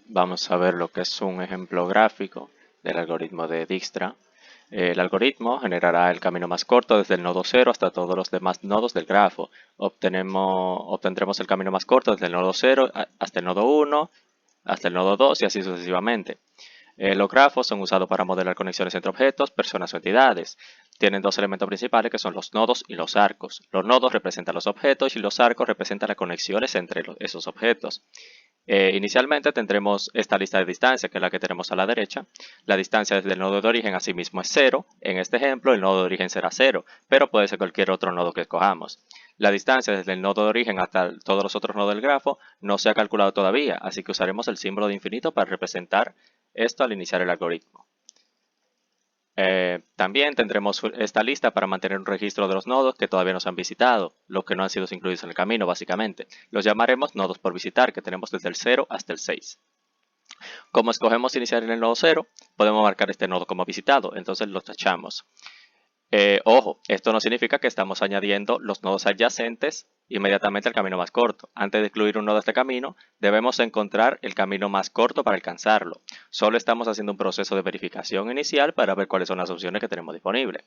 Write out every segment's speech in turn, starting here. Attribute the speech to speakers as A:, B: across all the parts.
A: Vamos a ver lo que es un ejemplo gráfico del algoritmo de Dijkstra. El algoritmo generará el camino más corto desde el nodo 0 hasta todos los demás nodos del grafo. Obtendremos el camino más corto desde el nodo 0 hasta el nodo 1, hasta el nodo 2 y así sucesivamente. Los grafos son usados para modelar conexiones entre objetos, personas o entidades. Tienen dos elementos principales que son los nodos y los arcos. Los nodos representan los objetos y los arcos representan las conexiones entre esos objetos. Inicialmente tendremos esta lista de distancia, que es la que tenemos a la derecha. La distancia desde el nodo de origen asimismo es 0. En este ejemplo, el nodo de origen será 0, pero puede ser cualquier otro nodo que escojamos. La distancia desde el nodo de origen hasta todos los otros nodos del grafo no se ha calculado todavía, así que usaremos el símbolo de infinito para representar esto al iniciar el algoritmo. También tendremos esta lista para mantener un registro de los nodos que todavía no se han visitado, los que no han sido incluidos en el camino básicamente. Los llamaremos nodos por visitar, que tenemos desde el 0 hasta el 6. Como escogemos iniciar en el nodo 0, podemos marcar este nodo como visitado, entonces lo tachamos. Ojo, esto no significa que estamos añadiendo los nodos adyacentes inmediatamente al camino más corto. Antes de excluir un nodo de este camino, debemos encontrar el camino más corto para alcanzarlo. Solo estamos haciendo un proceso de verificación inicial para ver cuáles son las opciones que tenemos disponibles.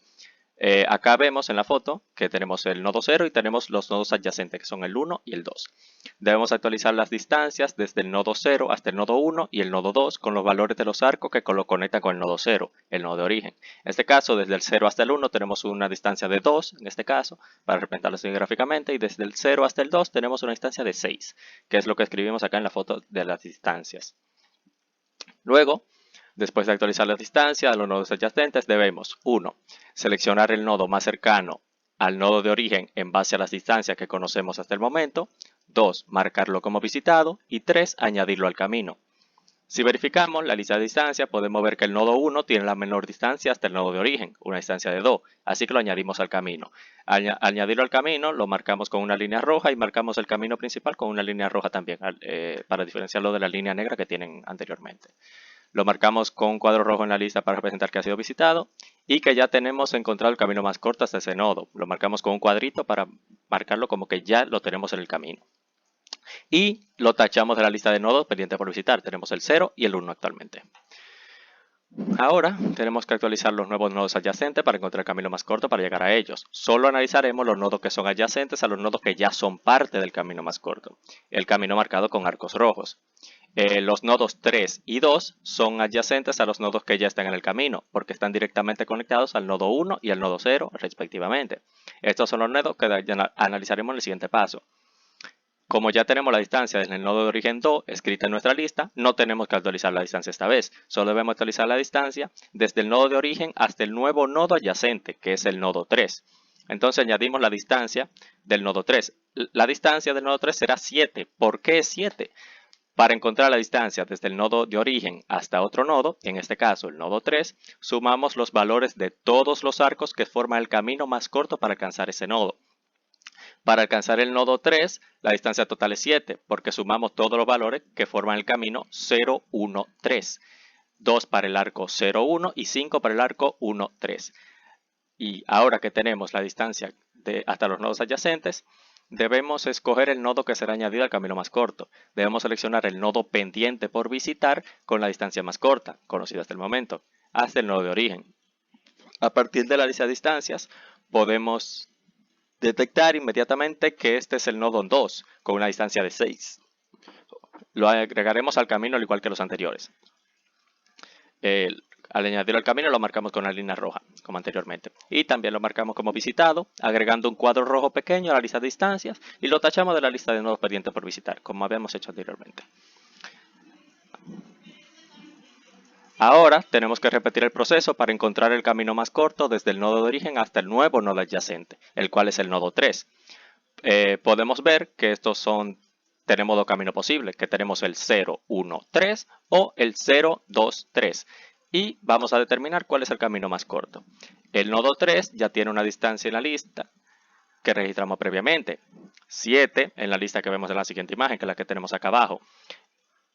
A: Acá vemos en la foto que tenemos el nodo 0 y tenemos los nodos adyacentes que son el 1 y el 2. Debemos actualizar las distancias desde el nodo 0 hasta el nodo 1 y el nodo 2 con los valores de los arcos que lo conectan con el nodo 0, el nodo de origen. En este caso, desde el 0 hasta el 1 tenemos una distancia de 2, en este caso, para representarlo así gráficamente, y desde el 0 hasta el 2 tenemos una distancia de 6, que es lo que escribimos acá en la foto de las distancias. Luego, después de actualizar las distancias de los nodos adyacentes, debemos 1. Seleccionar el nodo más cercano al nodo de origen en base a las distancias que conocemos hasta el momento. 2. Marcarlo como visitado. Y 3. Añadirlo al camino. Si verificamos la lista de distancias, podemos ver que el nodo 1 tiene la menor distancia hasta el nodo de origen, una distancia de 2, así que lo añadimos al camino. Al añadirlo al camino, lo marcamos con una línea roja y marcamos el camino principal con una línea roja también, para diferenciarlo de la línea negra que tienen anteriormente. Lo marcamos con un cuadro rojo en la lista para representar que ha sido visitado y que ya tenemos encontrado el camino más corto hasta ese nodo. Lo marcamos con un cuadrito para marcarlo como que ya lo tenemos en el camino. Y lo tachamos de la lista de nodos pendientes por visitar. Tenemos el 0 y el 1 actualmente. Ahora tenemos que actualizar los nuevos nodos adyacentes para encontrar el camino más corto para llegar a ellos. Solo analizaremos los nodos que son adyacentes a los nodos que ya son parte del camino más corto. El camino marcado con arcos rojos. Los nodos 3 y 2 son adyacentes a los nodos que ya están en el camino, porque están directamente conectados al nodo 1 y al nodo 0 respectivamente. Estos son los nodos que analizaremos en el siguiente paso. Como ya tenemos la distancia desde el nodo de origen 2 escrita en nuestra lista, no tenemos que actualizar la distancia esta vez. Solo debemos actualizar la distancia desde el nodo de origen hasta el nuevo nodo adyacente, que es el nodo 3. Entonces añadimos la distancia del nodo 3. La distancia del nodo 3 será 7. ¿Por qué 7? Para encontrar la distancia desde el nodo de origen hasta otro nodo, en este caso el nodo 3, sumamos los valores de todos los arcos que forman el camino más corto para alcanzar ese nodo. Para alcanzar el nodo 3, la distancia total es 7, porque sumamos todos los valores que forman el camino 0, 1, 3. 2 para el arco 0, 1 y 5 para el arco 1, 3. Y ahora que tenemos la distancia hasta los nodos adyacentes, debemos escoger el nodo que será añadido al camino más corto. Debemos seleccionar el nodo pendiente por visitar con la distancia más corta, conocida hasta el momento, hasta el nodo de origen. A partir de la lista de distancias, podemos detectar inmediatamente que este es el nodo 2, con una distancia de 6. Lo agregaremos al camino al igual que los anteriores. Al añadirlo al camino lo marcamos con una línea roja, como anteriormente. Y también lo marcamos como visitado, agregando un cuadro rojo pequeño a la lista de distancias y lo tachamos de la lista de nodos pendientes por visitar, como habíamos hecho anteriormente. Ahora tenemos que repetir el proceso para encontrar el camino más corto desde el nodo de origen hasta el nuevo nodo adyacente, el cual es el nodo 3. Podemos ver que tenemos dos caminos posibles, que tenemos el 0, 1, 3 o el 0, 2, 3. Y vamos a determinar cuál es el camino más corto. El nodo 3 ya tiene una distancia en la lista que registramos previamente. 7 en la lista que vemos en la siguiente imagen, que es la que tenemos acá abajo.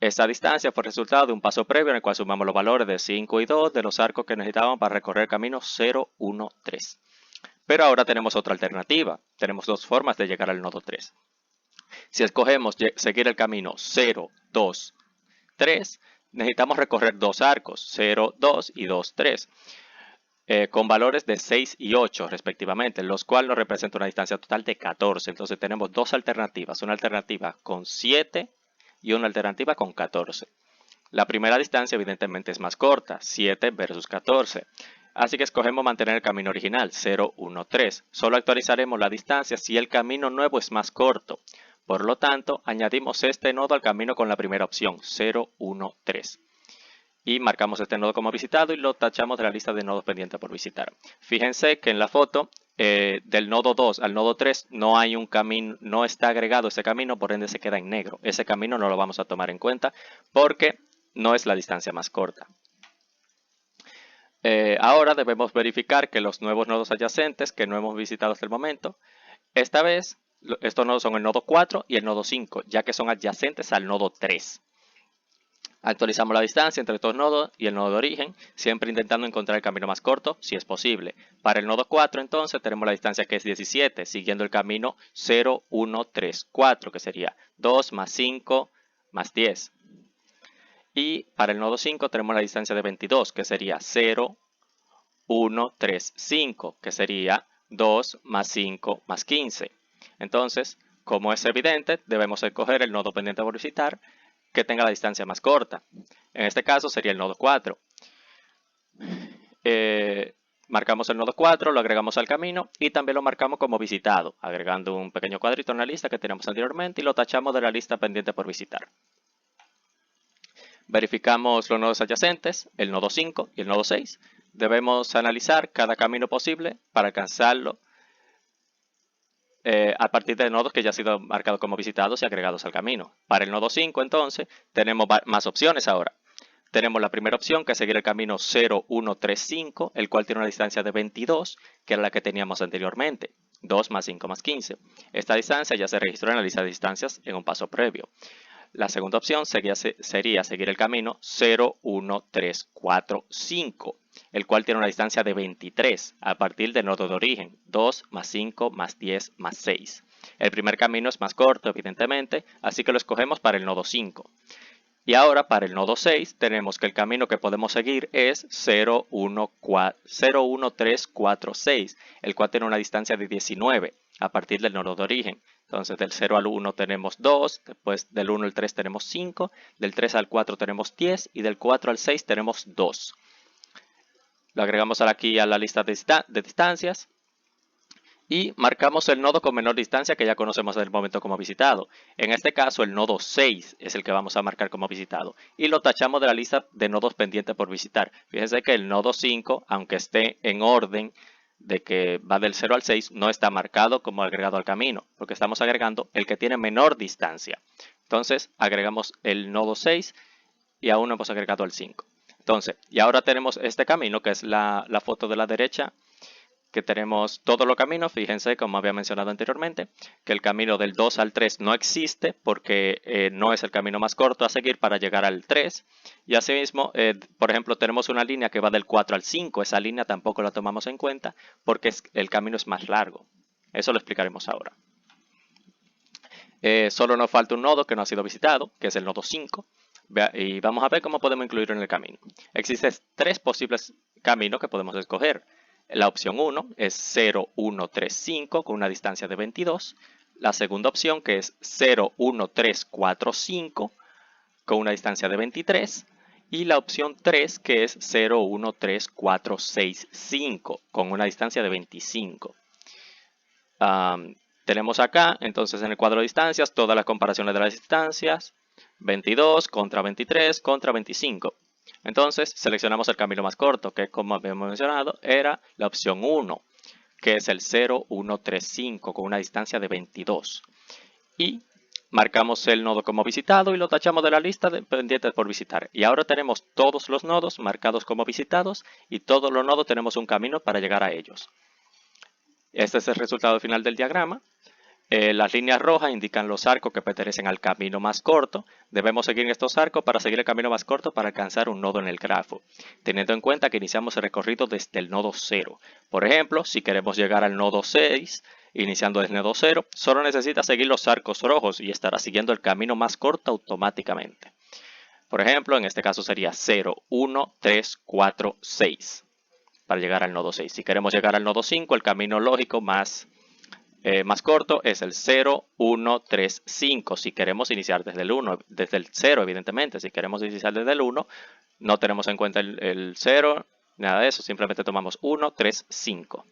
A: Esta distancia fue resultado de un paso previo en el cual sumamos los valores de 5 y 2 de los arcos que necesitábamos para recorrer el camino 0, 1, 3. Pero ahora tenemos otra alternativa. Tenemos dos formas de llegar al nodo 3. Si escogemos seguir el camino 0, 2, 3, necesitamos recorrer dos arcos, 0, 2 y 2, 3. Con valores de 6 y 8 respectivamente, los cuales nos representan una distancia total de 14. Entonces tenemos dos alternativas, una alternativa con 7 y una alternativa con 14. La primera distancia evidentemente es más corta, 7 versus 14. Así que escogemos mantener el camino original, 0, 1, 3. Solo actualizaremos la distancia si el camino nuevo es más corto. Por lo tanto, añadimos este nodo al camino con la primera opción, 0, 1, 3. Y marcamos este nodo como visitado y lo tachamos de la lista de nodos pendientes por visitar. Fíjense que en la foto del nodo 2 al nodo 3 no hay un camino, no está agregado ese camino, por ende se queda en negro. Ese camino no lo vamos a tomar en cuenta porque no es la distancia más corta. Ahora debemos verificar que los nuevos nodos adyacentes que no hemos visitado hasta el momento, esta vez estos nodos son el nodo 4 y el nodo 5, ya que son adyacentes al nodo 3. Actualizamos la distancia entre estos nodos y el nodo de origen, siempre intentando encontrar el camino más corto, si es posible. Para el nodo 4, entonces, tenemos la distancia que es 17, siguiendo el camino 0, 1, 3, 4, que sería 2 más 5 más 10. Y para el nodo 5 tenemos la distancia de 22, que sería 0, 1, 3, 5, que sería 2 más 5 más 15. Entonces, como es evidente, debemos escoger el nodo pendiente por visitar, que tenga la distancia más corta. En este caso sería el nodo 4. Marcamos el nodo 4, lo agregamos al camino y también lo marcamos como visitado, agregando un pequeño cuadrito en la lista que teníamos anteriormente y lo tachamos de la lista pendiente por visitar. Verificamos los nodos adyacentes, el nodo 5 y el nodo 6. Debemos analizar cada camino posible para alcanzarlo a partir de nodos que ya han sido marcados como visitados y agregados al camino. Para el nodo 5, entonces, tenemos más opciones ahora. Tenemos la primera opción, que es seguir el camino 0, 1, 3, 5, el cual tiene una distancia de 22, que era la que teníamos anteriormente. 2 más 5 más 15. Esta distancia ya se registró en la lista de distancias en un paso previo. La segunda opción sería seguir el camino 0, 1, 3, 4, 5, el cual tiene una distancia de 23 a partir del nodo de origen, 2 más 5 más 10 más 6. El primer camino es más corto, evidentemente, así que lo escogemos para el nodo 5. Y ahora para el nodo 6 tenemos que el camino que podemos seguir es 0, 1, 3, 4, 6, el cual tiene una distancia de 19 a partir del nodo de origen. Entonces del 0 al 1 tenemos 2, después del 1 al 3 tenemos 5, del 3 al 4 tenemos 10 y del 4 al 6 tenemos 2. Lo agregamos aquí a la lista de distancias y marcamos el nodo con menor distancia que ya conocemos en el momento como visitado. En este caso el nodo 6 es el que vamos a marcar como visitado y lo tachamos de la lista de nodos pendientes por visitar. Fíjense que el nodo 5, aunque esté en orden de que va del 0 al 6, no está marcado como agregado al camino, porque estamos agregando el que tiene menor distancia. Entonces agregamos el nodo 6 y aún no hemos agregado el 5. Entonces, y ahora tenemos este camino, que es la foto de la derecha, que tenemos todos los caminos. Fíjense, como había mencionado anteriormente, que el camino del 2 al 3 no existe porque no es el camino más corto a seguir para llegar al 3. Y asimismo, por ejemplo, tenemos una línea que va del 4 al 5. Esa línea tampoco la tomamos en cuenta porque el camino es más largo. Eso lo explicaremos ahora. Solo nos falta un nodo que no ha sido visitado, que es el nodo 5. Y vamos a ver cómo podemos incluirlo en el camino. Existen 3 posibles caminos que podemos escoger. La opción 1 es 0, 1, 3, 5 con una distancia de 22. La segunda opción, que es 0, 1, 3, 4, 5 con una distancia de 23. Y la opción 3, que es 0, 1, 3, 4, 6, 5 con una distancia de 25. Tenemos acá, entonces, en el cuadro de distancias, todas las comparaciones de las distancias. 22 contra 23 contra 25. Entonces seleccionamos el camino más corto, que como habíamos mencionado era la opción 1, que es el 0, 1, 3, 5 con una distancia de 22. Y marcamos el nodo como visitado y lo tachamos de la lista de pendientes por visitar. Y ahora tenemos todos los nodos marcados como visitados y todos los nodos tenemos un camino para llegar a ellos. Este es el resultado final del diagrama. Las líneas rojas indican los arcos que pertenecen al camino más corto. Debemos seguir estos arcos para seguir el camino más corto para alcanzar un nodo en el grafo, teniendo en cuenta que iniciamos el recorrido desde el nodo 0. Por ejemplo, si queremos llegar al nodo 6, iniciando desde el nodo 0, solo necesita seguir los arcos rojos y estará siguiendo el camino más corto automáticamente. Por ejemplo, en este caso sería 0, 1, 3, 4, 6 para llegar al nodo 6. Si queremos llegar al nodo 5, el camino lógico más corto es el 0, 1, 3, 5. Si queremos iniciar desde el 1, desde el 0, evidentemente. Si queremos iniciar desde el 1, no tenemos en cuenta el 0, nada de eso. Simplemente tomamos 1, 3, 5.